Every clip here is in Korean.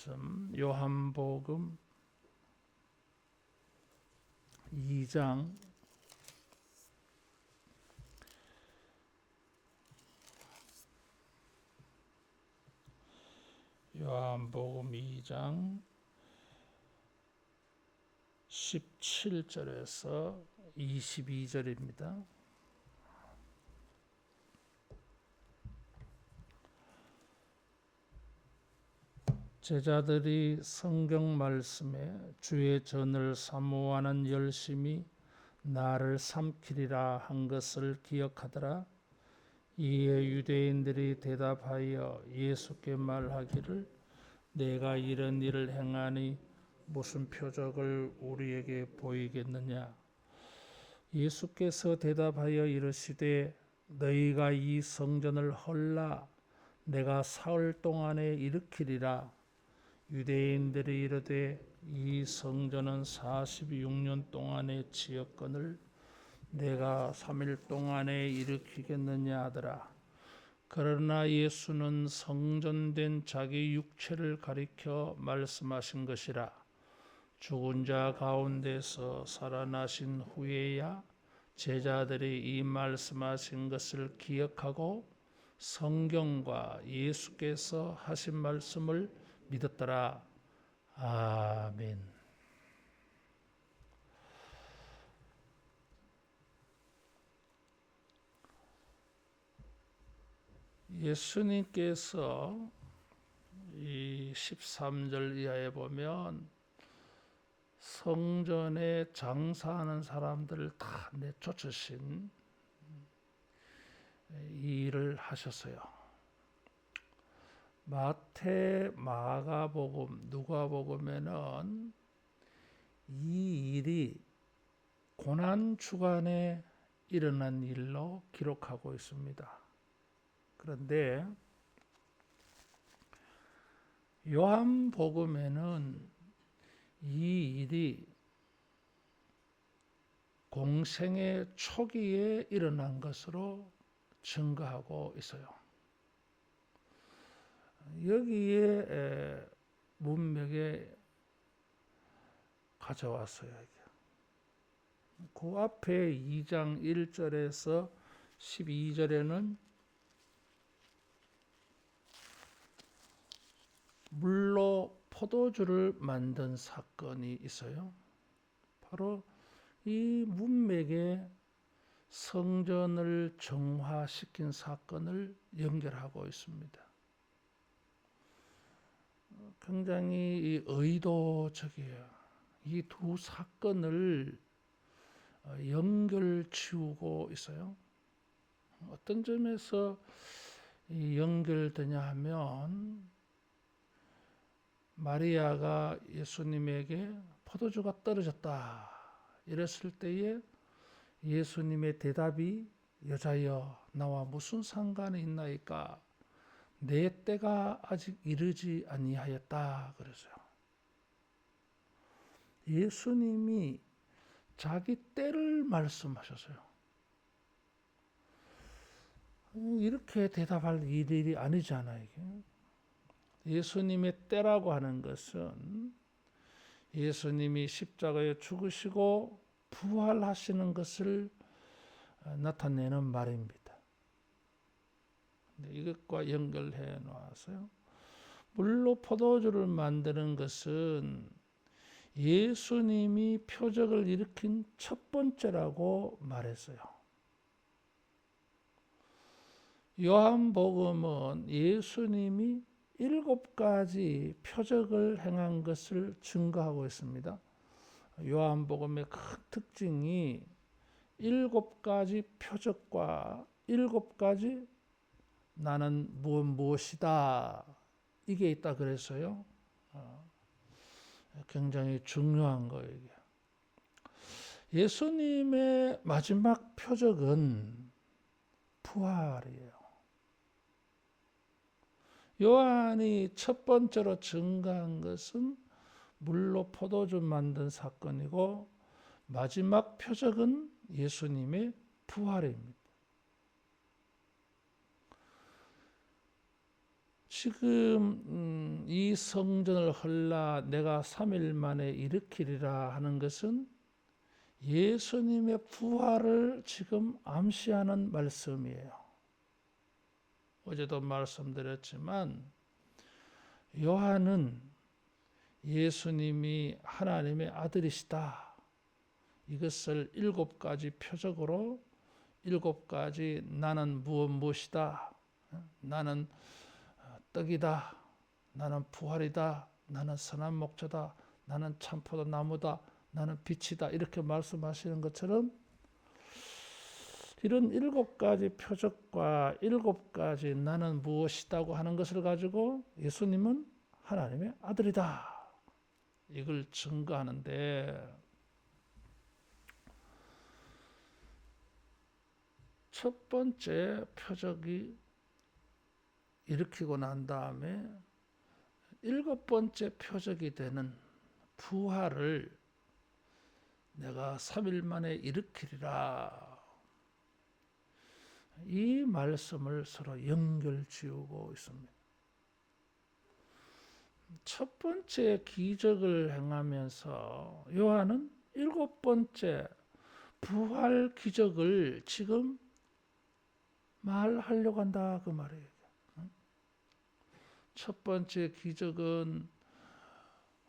말씀 요한복음 2장 17절에서 22절입니다. 제자들이 성경 말씀에 주의 전을 사모하는 열심이 나를 삼키리라 한 것을 기억하더라. 이에 유대인들이 대답하여 예수께 말하기를 내가 이런 일을 행하니 무슨 표적을 우리에게 보이겠느냐. 예수께서 대답하여 이르시되 너희가 이 성전을 헐라 내가 사흘 동안에 일으키리라. 유대인들이 이르되 이 성전은 46년 동안의 지었거늘 내가 3일 동안에 일으키겠느냐 하더라. 그러나 예수는 성전된 자기 육체를 가리켜 말씀하신 것이라. 죽은 자 가운데서 살아나신 후에야 제자들이 이 말씀하신 것을 기억하고 성경과 예수께서 하신 말씀을 믿었더라. 아멘. 예수님께서 이 13절 이하에 보면 성전에 장사하는 사람들을 다 내쫓으신 이 일을 하셨어요. 마태, 마가복음, 누가복음에는 이 일이 고난 주간에 일어난 일로 기록하고 있습니다. 그런데 요한복음에는 이 일이 공생의 초기에 일어난 것으로 증거하고 있어요. 여기에 문맥에 가져왔어요. 그 앞에 2장 1절에서 12절에는 물로 포도주를 만든 사건이 있어요. 바로 이 문맥에 성전을 정화시킨 사건을 연결하고 있습니다. 굉장히 의도적이에요. 이 두 사건을 연결 지우고 있어요. 어떤 점에서 연결되냐 하면 마리아가 예수님에게 포도주가 떨어졌다 이랬을 때에 예수님의 대답이 여자여 나와 무슨 상관이 있나이까 내 때가 아직 이르지 아니하였다 그랬어요. 예수님이 자기 때를 말씀하셨어요. 이렇게 대답할 일이 아니잖아요. 예수님의 때라고 하는 것은 예수님이 십자가에 죽으시고 부활하시는 것을 나타내는 말입니다. 이것과 연결해 놓았어요. 물로 포도주를 만드는 것은 예수님이 표적을 일으킨 첫 번째라고 말했어요. 요한복음은 예수님이 7가지 표적을 행한 것을 증거하고 있습니다. 요한복음의 큰 특징이 7가지 표적과 7가지 나는 무엇이다 이게 있다 그랬어요. 굉장히 중요한 거예요. 예수님의 마지막 표적은 부활이에요. 요한이 첫 번째로 증거한 것은 물로 포도주 만든 사건이고 마지막 표적은 예수님의 부활입니다. 지금 이 성전을 헐라 내가 3일 만에 일으키리라 하는 것은 예수님의 부활을 지금 암시하는 말씀이에요. 어제도 말씀드렸지만 요한은 예수님이 하나님의 아들이시다, 이것을 7가지 표적으로 7가지 나는 무엇이다, 나는 떡이다, 나는 부활이다, 나는 선한 목자다, 나는 참포도 나무다, 나는 빛이다, 이렇게 말씀하시는 것처럼 이런 7가지 표적과 7가지 나는 무엇이다고 하는 것을 가지고 예수님은 하나님의 아들이다, 이걸 증거하는데, 첫 번째 표적이 일으키고 난 다음에 7번째 표적이 되는 부활을 내가 3일 만에 일으키리라, 이 말씀을 서로 연결 지우고 있습니다. 첫 번째 기적을 행하면서 요한은 7번째 부활 기적을 지금 말하려고 한다, 그 말이에요. 첫 번째 기적은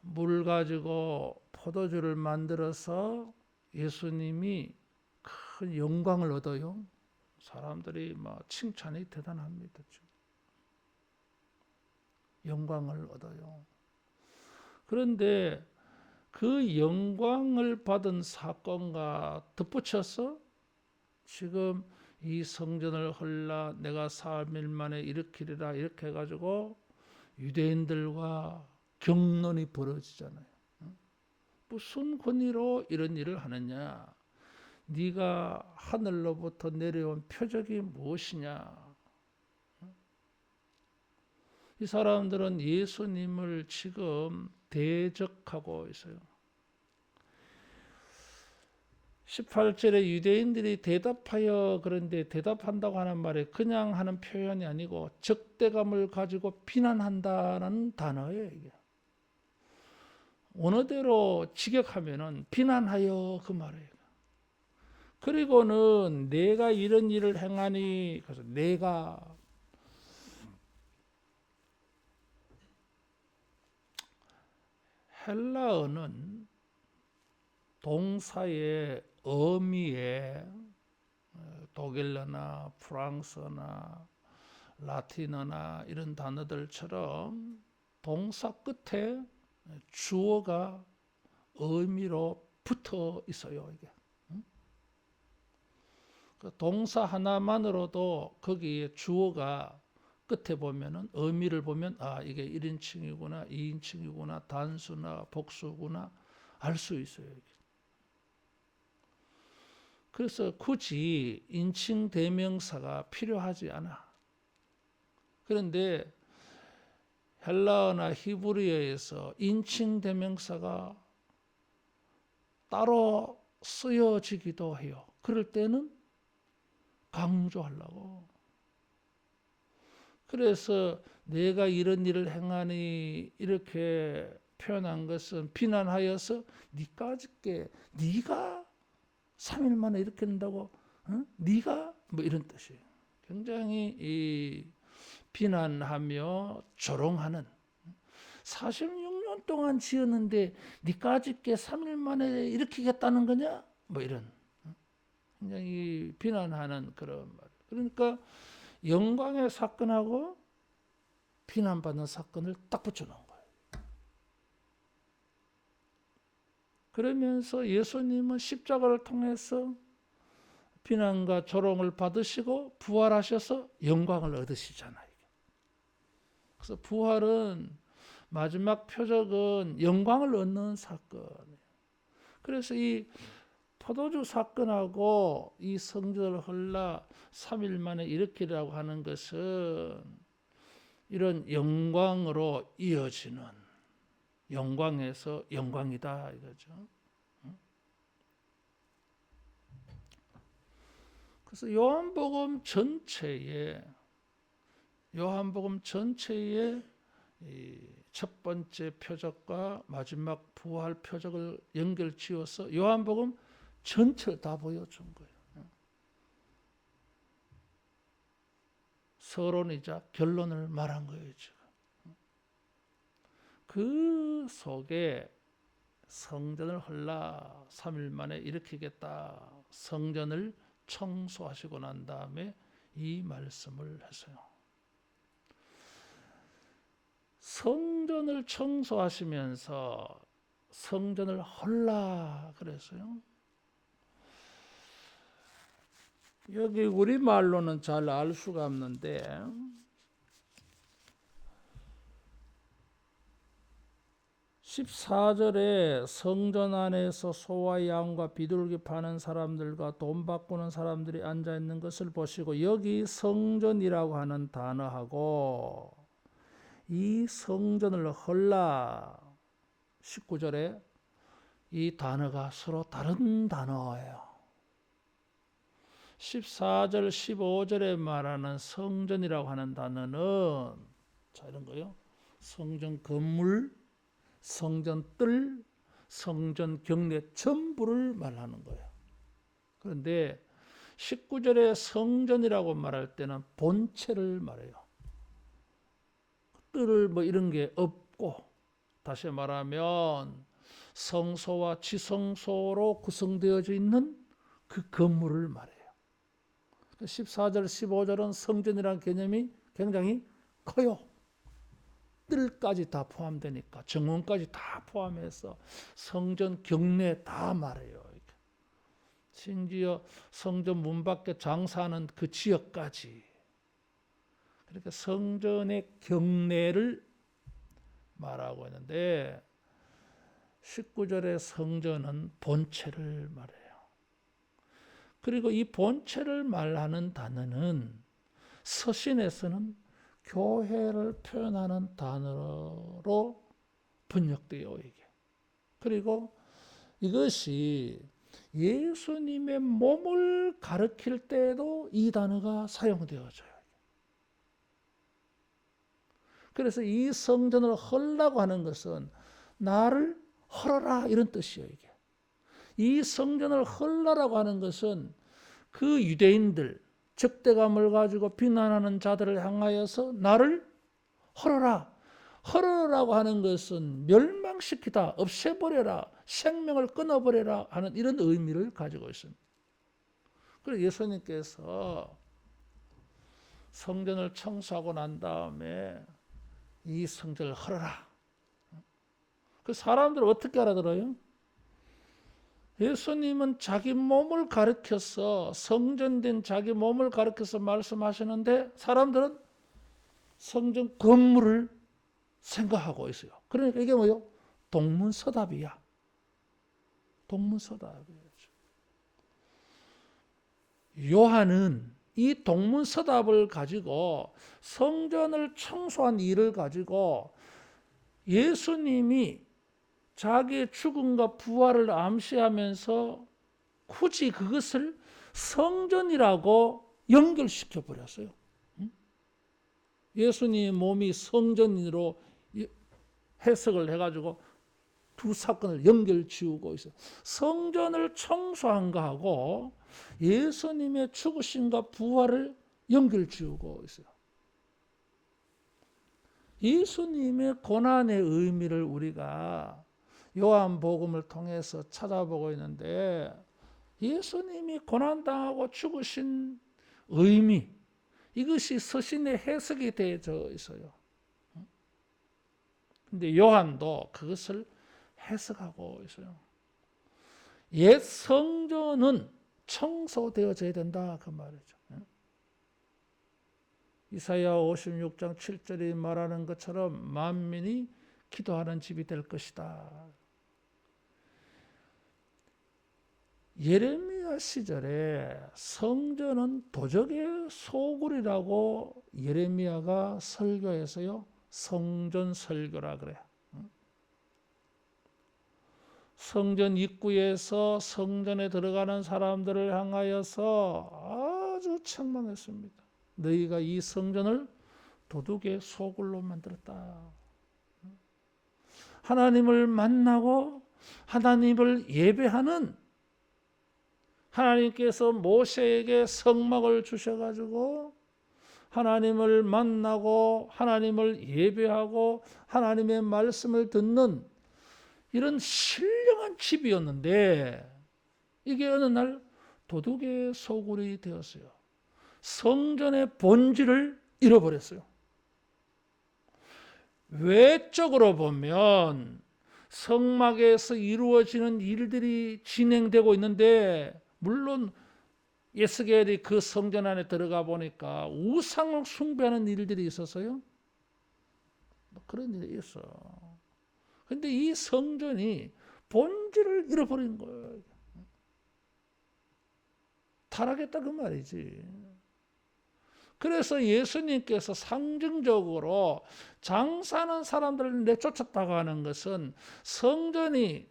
물 가지고 포도주를 만들어서 예수님이 큰 영광을 얻어요. 사람들이 막 칭찬이 대단합니다. 영광을 얻어요. 그런데 그 영광을 받은 사건과 덧붙여서 지금 이 성전을 헐라 내가 3일 만에 일으키리라, 이렇게 해가지고 유대인들과 격론이 벌어지잖아요. 무슨 권위로 이런 일을 하느냐, 네가 하늘로부터 내려온 표적이 무엇이냐. 이 사람들은 예수님을 지금 대적하고 있어요. 18절에 유대인들이 대답하여, 그런데 대답한다고 하는 말이 그냥 하는 표현이 아니고 적대감을 가지고 비난한다는 단어예요. 이게 원어대로 직역하면은 비난하여, 그 말이에요. 그리고는 내가 이런 일을 행하니, 그래서 내가, 헬라어는 동사의 의미에 독일어나 프랑스어나 라틴어나 이런 단어들처럼 동사 끝에 주어가 의미로 붙어 있어요. 이게 동사 하나만으로도 거기에 주어가 끝에 보면은 의미를 보면 이게 1인칭이구나, 2인칭이구나, 단수나 복수구나 알 수 있어요. 그래서 굳이 인칭 대명사가 필요하지 않아. 그런데 헬라어나 히브리어에서 인칭 대명사가 따로 쓰여지기도 해요. 그럴 때는 강조하려고. 그래서 내가 이런 일을 행하니 이렇게 표현한 것은 비난하여서 네가 3일 만에 이렇게 한다고, 네가 뭐 이런 뜻이에요. 굉장히 이 비난하며 조롱하는, 46년 동안 지었는데 니까짓게 3일 만에 일으키겠다는 거냐? 뭐 이런 굉장히 비난하는 그런 말. 그러니까 영광의 사건하고 비난받는 사건을 딱 붙여놓은 거예요. 그러면서 예수님은 십자가를 통해서 비난과 조롱을 받으시고 부활하셔서 영광을 얻으시잖아요. 그래서 부활은 마지막 표적은 영광을 얻는 사건이에요. 그래서 이 포도주 사건하고 이 성전을 헐라 3일 만에 일으키라고 하는 것은 이런 영광으로 이어지는, 영광에서 영광이다 이거죠. 그래서 요한복음 전체에 요한복음 전체의 첫 번째 표적과 마지막 부활 표적을 연결 지어서 요한복음 전체를 다 보여준 거예요. 서론이자 결론을 말한 거예요, 지금. 그 속에 성전을 헐라 3일 만에 일으키겠다. 성전을 청소하시고 난 다음에 이 말씀을 했어요. 성전을 청소하시면서 성전을 헐라 그랬어요. 여기 우리말로는 잘 알 수가 없는데 14절에 성전 안에서 소와 양과 비둘기 파는 사람들과 돈 바꾸는 사람들이 앉아 있는 것을 보시고, 여기 성전이라고 하는 단어하고 이 성전을 헐라 19절에 이 단어가 서로 다른 단어예요. 14절 15절에 말하는 성전이라고 하는 단어는 자 이런 거요. 성전 건물, 성전 뜰, 성전 경내 전부를 말하는 거예요. 그런데 19절에 성전이라고 말할 때는 본체를 말해요. 뜰을 뭐 이런 게 없고, 다시 말하면 성소와 지성소로 구성되어져 있는 그 건물을 말해요. 14절, 15절은 성전이라는 개념이 굉장히 커요. 뜰까지 다 포함되니까 정원까지 다 포함해서 성전 경내 다 말해요. 심지어 성전 문 밖에 장사하는 그 지역까지. 그러니까 성전의 경내를 말하고 있는데 19절의 성전은 본체를 말해요. 그리고 이 본체를 말하는 단어는 서신에서는 교회를 표현하는 단어로 번역돼요, 이게. 그리고 이것이 예수님의 몸을 가리킬 때에도 이 단어가 사용되어져요. 그래서 이 성전을 헐라고 하는 것은 나를 헐어라 이런 뜻이에요, 이게. 이 성전을 헐라라고 하는 것은 그 유대인들, 적대감을 가지고 비난하는 자들을 향하여서 나를 헐어라. 헐어라고 하는 것은 멸망시키다, 없애버려라, 생명을 끊어버려라 하는 이런 의미를 가지고 있습니다. 그래서 예수님께서 성전을 청소하고 난 다음에 이 성전을 헐어라. 그 사람들 어떻게 알아들어요? 예수님은 자기 몸을 가리켜서 성전된 자기 몸을 가리켜서 말씀하시는데 사람들은 성전 건물을 생각하고 있어요. 그러니까 이게 뭐요? 동문서답이야. 동문서답이에요. 요한은 이 동문서답을 가지고 성전을 청소한 일을 가지고 예수님이 자기의 죽음과 부활을 암시하면서 굳이 그것을 성전이라고 연결시켜 버렸어요. 예수님의 몸이 성전으로 해석을 해가지고 두 사건을 연결 지우고 있어요. 성전을 청소한 거하고 예수님의 죽으심과 부활을 연결 지우고 있어요. 예수님의 고난의 의미를 우리가 요한복음을 통해서 찾아보고 있는데 예수님이 고난당하고 죽으신 의미, 이것이 서신에 해석이 되어져 있어요. 근데 요한도 그것을 해석하고 있어요. 옛 성전은 청소되어져야 된다 그 말이죠. 이사야 56장 7절이 말하는 것처럼 만민이 기도하는 집이 될 것이다. 예레미야 시절에 성전은 도적의 소굴이라고 예레미야가 설교해서요. 성전 설교라 그래요. 성전 입구에서 성전에 들어가는 사람들을 향하여서 아주 책망했습니다. 너희가 이 성전을 도둑의 소굴로 만들었다. 하나님을 만나고 하나님을 예배하는, 하나님께서 모세에게 성막을 주셔가지고 하나님을 만나고 하나님을 예배하고 하나님의 말씀을 듣는 이런 신령한 집이었는데, 이게 어느 날 도둑의 소굴이 되었어요. 성전의 본질을 잃어버렸어요. 외적으로 보면 성막에서 이루어지는 일들이 진행되고 있는데, 물론 예스겔이 그 성전 안에 들어가 보니까 우상을 숭배하는 일들이 있었어요. 그런 일이 있어. 근데 이 성전이 본질을 잃어버린 거예요. 타락했다 그 말이지. 그래서 예수님께서 상징적으로 장사하는 사람들을 내쫓았다고 하는 것은 성전이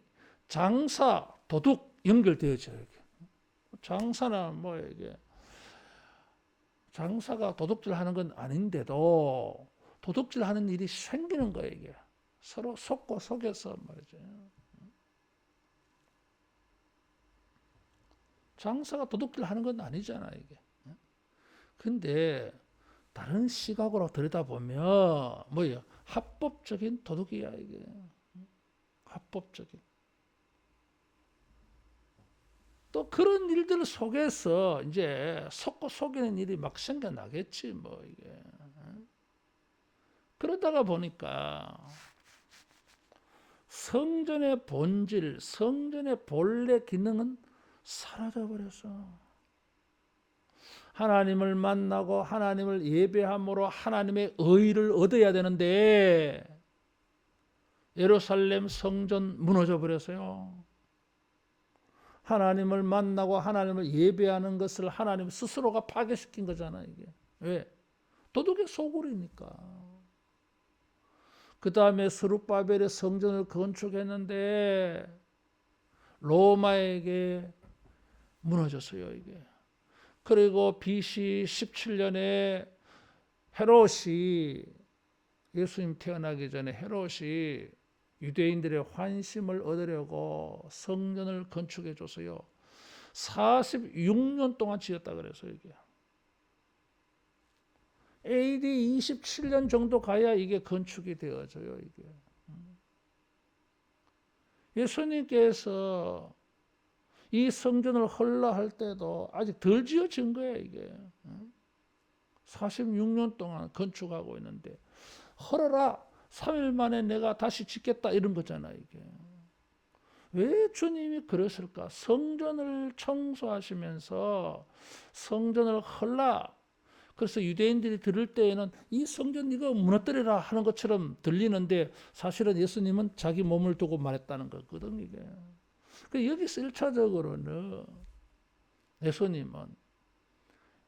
장사, 도둑 연결되어져요. 장사는 뭐 이게 장사가 도둑질 하는 건 아닌데도 도둑질 하는 일이 생기는 거예요. 이게 서로 속고 속여서 말이죠. 장사가 도둑질 하는 건 아니잖아 이게. 근데 다른 시각으로 들여다보면 뭐예요? 합법적인 도둑이야 이게. 합법적인. 또 그런 일들 속에서 이제 속고 속이는 일이 막 생겨나겠지 뭐 이게. 그러다가 보니까 성전의 본질, 성전의 본래 기능은 사라져버렸어. 하나님을 만나고 하나님을 예배함으로 하나님의 의를 얻어야 되는데 예루살렘 성전 무너져 버렸어요. 하나님을 만나고 하나님을 예배하는 것을 하나님 스스로가 파괴시킨 거잖아 이게. 왜? 도둑의 소굴이니까. 그 다음에 스룹바벨의 성전을 건축했는데 로마에게 무너졌어요 이게. 그리고 BC 17년에 헤롯이, 예수님 태어나기 전에 헤롯이 유대인들의 환심을 얻으려고 성전을 건축해 줬어요. 46년 동안 지었다 그래서 이게. AD 27년 정도 가야 이게 건축이 되어져요 이게. 예수님께서 이 성전을 헐라 할 때도 아직 덜 지어진 거예요 이게. 46년 동안 건축하고 있는데 헐어라 3일 만에 내가 다시 짓겠다 이런 거잖아 이게. 왜 주님이 그랬을까? 성전을 청소하시면서 성전을 헐라. 그래서 유대인들이 들을 때에는 이 성전 이거 무너뜨리라 하는 것처럼 들리는데 사실은 예수님은 자기 몸을 두고 말했다는 거거든 이게. 여기서 1차적으로는 예수님은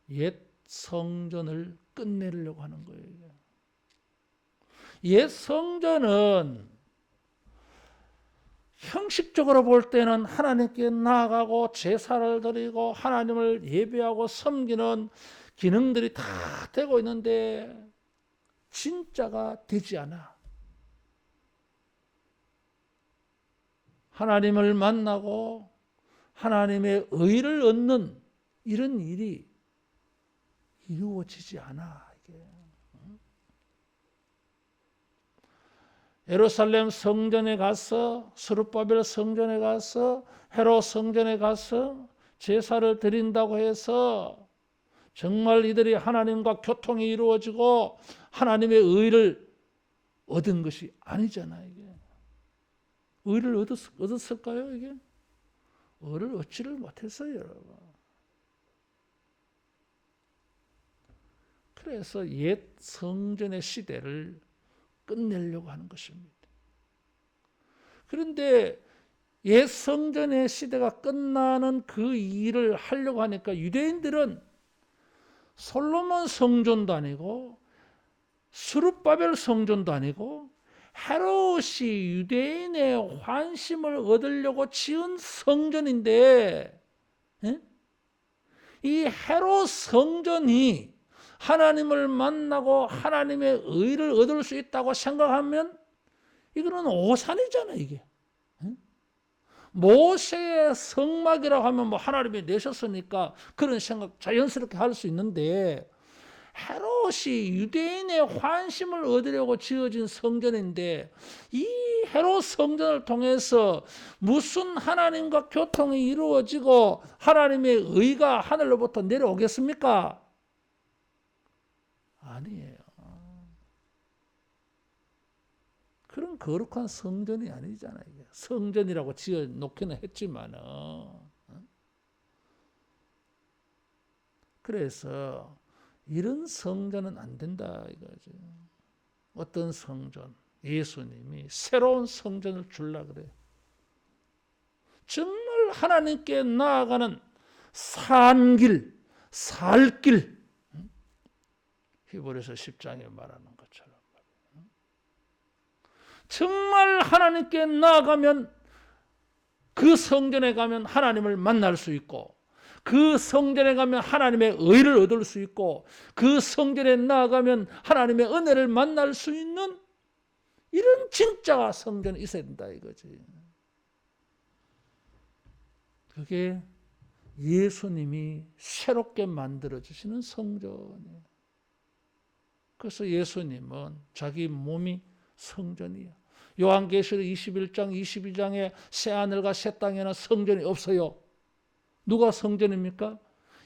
옛 성전을 끝내려고 하는 거예요. 옛 성전은 형식적으로 볼 때는 하나님께 나아가고 제사를 드리고 하나님을 예배하고 섬기는 기능들이 다 되고 있는데 진짜가 되지 않아. 하나님을 만나고 하나님의 의를 얻는 이런 일이 이루어지지 않아. 이게. 예루살렘 성전에 가서, 스룹바벨 성전에 가서, 헤롯 성전에 가서 제사를 드린다고 해서 정말 이들이 하나님과 교통이 이루어지고 하나님의 의를 얻은 것이 아니잖아 이게. 의를 얻었을까요 이게? 의를 얻지를 못했어요 여러분. 그래서 옛 성전의 시대를 끝내려고 하는 것입니다. 그런데 옛 성전의 시대가 끝나는 그 일을 하려고 하니까 유대인들은 솔로몬 성전도 아니고 스룹바벨 성전도 아니고 헤롯이 유대인의 환심을 얻으려고 지은 성전인데 이 헤롯 성전이 하나님을 만나고 하나님의 의를 얻을 수 있다고 생각하면 이거는 오산이잖아요, 이게. 모세의 성막이라고 하면 뭐 하나님이 내셨으니까 그런 생각 자연스럽게 할 수 있는데, 헤롯이 유대인의 환심을 얻으려고 지어진 성전인데, 이 헤롯 성전을 통해서 무슨 하나님과 교통이 이루어지고 하나님의 의가 하늘로부터 내려오겠습니까? 아니에요. 그런 거룩한 성전이 아니잖아요. 성전이라고 지어 놓기는 했지만은. 그래서 이런 성전은 안 된다 이거죠. 어떤 성전? 예수님이 새로운 성전을 주려 그래요. 정말 하나님께 나아가는 산길, 살길. 히브리서 10장에 말하는 것처럼. 정말 하나님께 나아가면 그 성전에 가면 하나님을 만날 수 있고, 그 성전에 가면 하나님의 의를 얻을 수 있고, 그 성전에 나아가면 하나님의 은혜를 만날 수 있는 이런 진짜 성전이 있어야 된다 이거지. 그게 예수님이 새롭게 만들어주시는 성전이에요. 그래서 예수님은 자기 몸이 성전이에요. 요한계시록 21장 22장에 새하늘과 새 땅에는 성전이 없어요. 누가 성전입니까?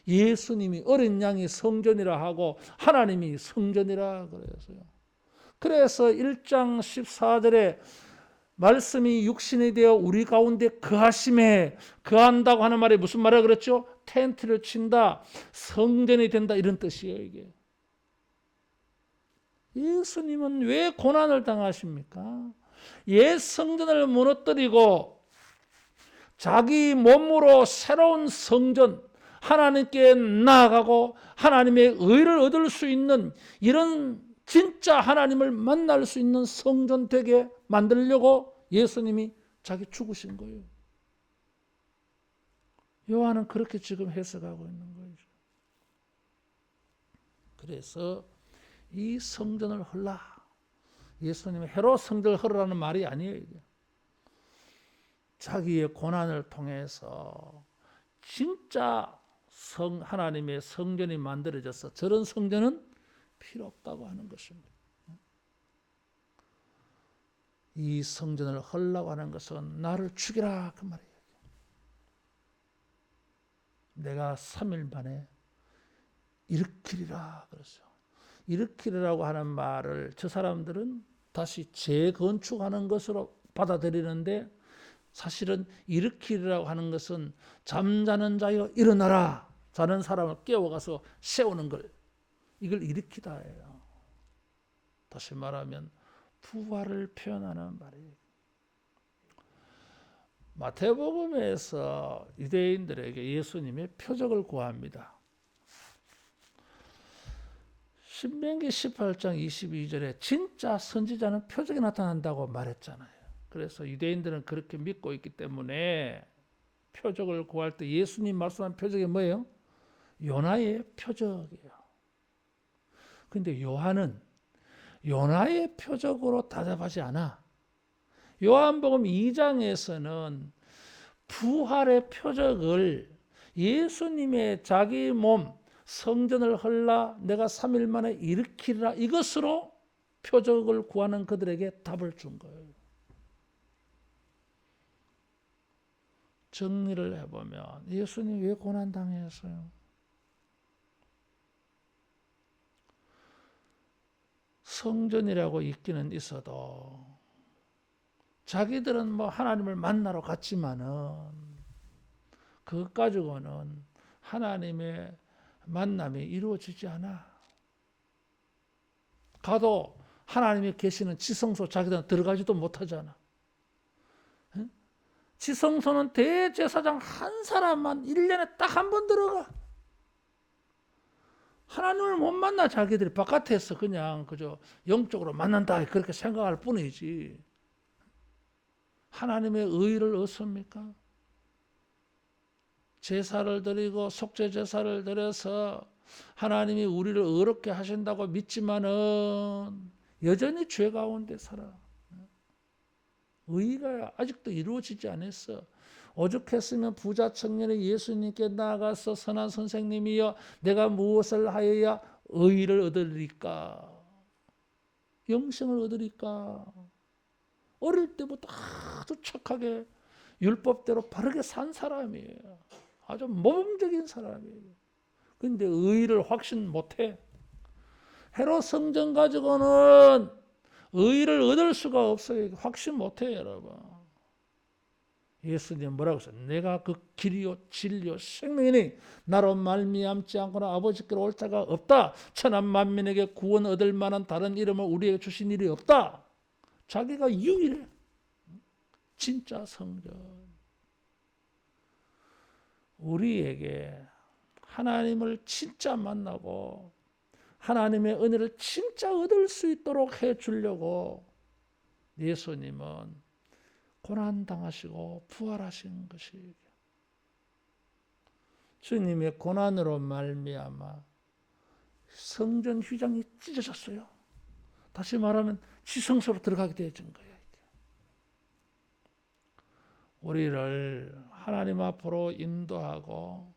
예수님이, 어린 양이 성전이라 하고 하나님이 성전이라 그랬어요. 그래서 1장 14절에 말씀이 육신이 되어 우리 가운데 거하심에, 거한다고 하는 말이 무슨 말이라 그랬죠? 텐트를 친다, 성전이 된다, 이런 뜻이에요. 이게 예수님은 왜 고난을 당하십니까? 옛 성전을 무너뜨리고 자기 몸으로 새로운 성전, 하나님께 나아가고 하나님의 의를 얻을 수 있는 이런 진짜 하나님을 만날 수 있는 성전 되게 만들려고 예수님이 자기 죽으신 거예요. 요한은 그렇게 지금 해석하고 있는 거죠. 그래서 이 성전을 헐라, 예수님이 헤롯 성전을 헐으라는 말이 아니에요. 이게. 자기의 고난을 통해서 진짜 하나님의 성전이 만들어져서 저런 성전은 필요 없다고 하는 것입니다. 이 성전을 헐라고 하는 것은 나를 죽이라 그 말이에요. 내가 3일 만에 일으키리라 그랬어요. 일으키리라고 하는 말을 저 사람들은 다시 재건축하는 것으로 받아들이는데, 사실은 일으키리라고 하는 것은 잠자는 자여 일어나라, 자는 사람을 깨워가서 세우는 걸, 이걸 일으키다 해요. 다시 말하면 부활을 표현하는 말이에요. 마태복음에서 유대인들에게 예수님의 표적을 구합니다. 신명기 18장 22절에 진짜 선지자는 표적이 나타난다고 말했잖아요. 그래서 유대인들은 그렇게 믿고 있기 때문에 표적을 구할 때 예수님 말씀한 표적이 뭐예요? 요나의 표적이에요. 근데 요한은 요나의 표적으로 대답하지 않아. 요한복음 2장에서는 부활의 표적을 예수님의 자기 몸 성전을 헐라 내가 3일 만에 일으키리라, 이것으로 표적을 구하는 그들에게 답을 준 거예요. 정리를 해보면 예수님 왜 고난당했어요? 성전이라고 있기는 있어도 자기들은 뭐 하나님을 만나러 갔지만은 그것 가지고는 하나님의 만남이 이루어지지 않아. 가도 하나님이 계시는 지성소 자기들은 들어가지도 못하잖아. 지성소는 대제사장 한 사람만 1년에 딱 한 번 들어가. 하나님을 못 만나. 자기들이 바깥에서 그냥 그저 영적으로 만난다 그렇게 생각할 뿐이지. 하나님의 의를 얻습니까? 제사를 드리고 속죄 제사를 드려서 하나님이 우리를 어렵게 하신다고 믿지만은 여전히 죄 가운데 살아. 의가 아직도 이루어지지 않았어. 오죽했으면 부자 청년이 예수님께 나아가서 선한 선생님이여 내가 무엇을 하여야 의를 얻으리까? 영생을 얻으리까? 어릴 때부터 아주 착하게 율법대로 바르게 산 사람이에요. 아주 모범적인 사람이에요. 근데 의를 확신 못해. 헤롯 성전 가지고는 의를 얻을 수가 없어요. 확신 못해요, 여러분. 예수님 뭐라고 했어요? 내가 그 길이요 진리요 생명이니 나로 말미암지 않고는 아버지께로 올 자가 없다. 천한 만민에게 구원 얻을 만한 다른 이름을 우리에게 주신 일이 없다. 자기가 유일해. 진짜 성전. 우리에게 하나님을 진짜 만나고 하나님의 은혜를 진짜 얻을 수 있도록 해주려고 예수님은 고난당하시고 부활하신 것이 주님의 고난으로 말미암아 성전 휘장이 찢어졌어요. 다시 말하면 지성소로 들어가게 되어진 거예요. 우리를 하나님 앞으로 인도하고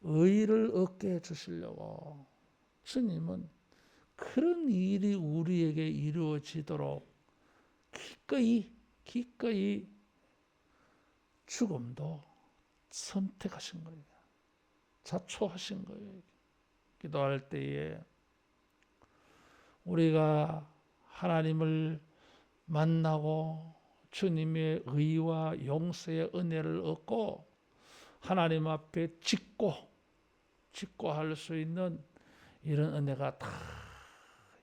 의를 얻게 해주시려고 주님은 그런 일이 우리에게 이루어지도록 기꺼이 죽음도 선택하신 거예요. 자초하신 거예요. 기도할 때에 우리가 하나님을 만나고 주님의 의와 용서의 은혜를 얻고 하나님 앞에 직고할 수 있는 이런 은혜가 다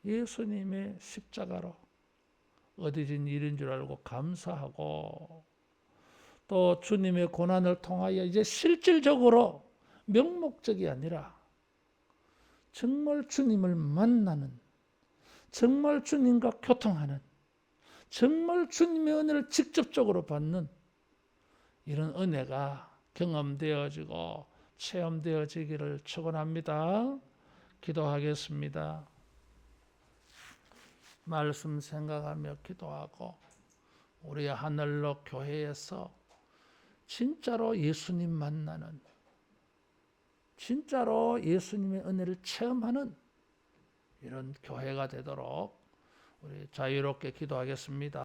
예수님의 십자가로 얻어진 일인 줄 알고 감사하고 또 주님의 고난을 통하여 이제 실질적으로 명목적이 아니라 정말 주님을 만나는 정말 주님과 교통하는 정말 주님의 은혜를 직접적으로 받는 이런 은혜가 경험되어지고 체험되어지기를 축원합니다. 기도하겠습니다. 말씀 생각하며 기도하고 우리 하늘로 교회에서 진짜로 예수님 만나는 진짜로 예수님의 은혜를 체험하는 이런 교회가 되도록 우리 자유롭게 기도하겠습니다.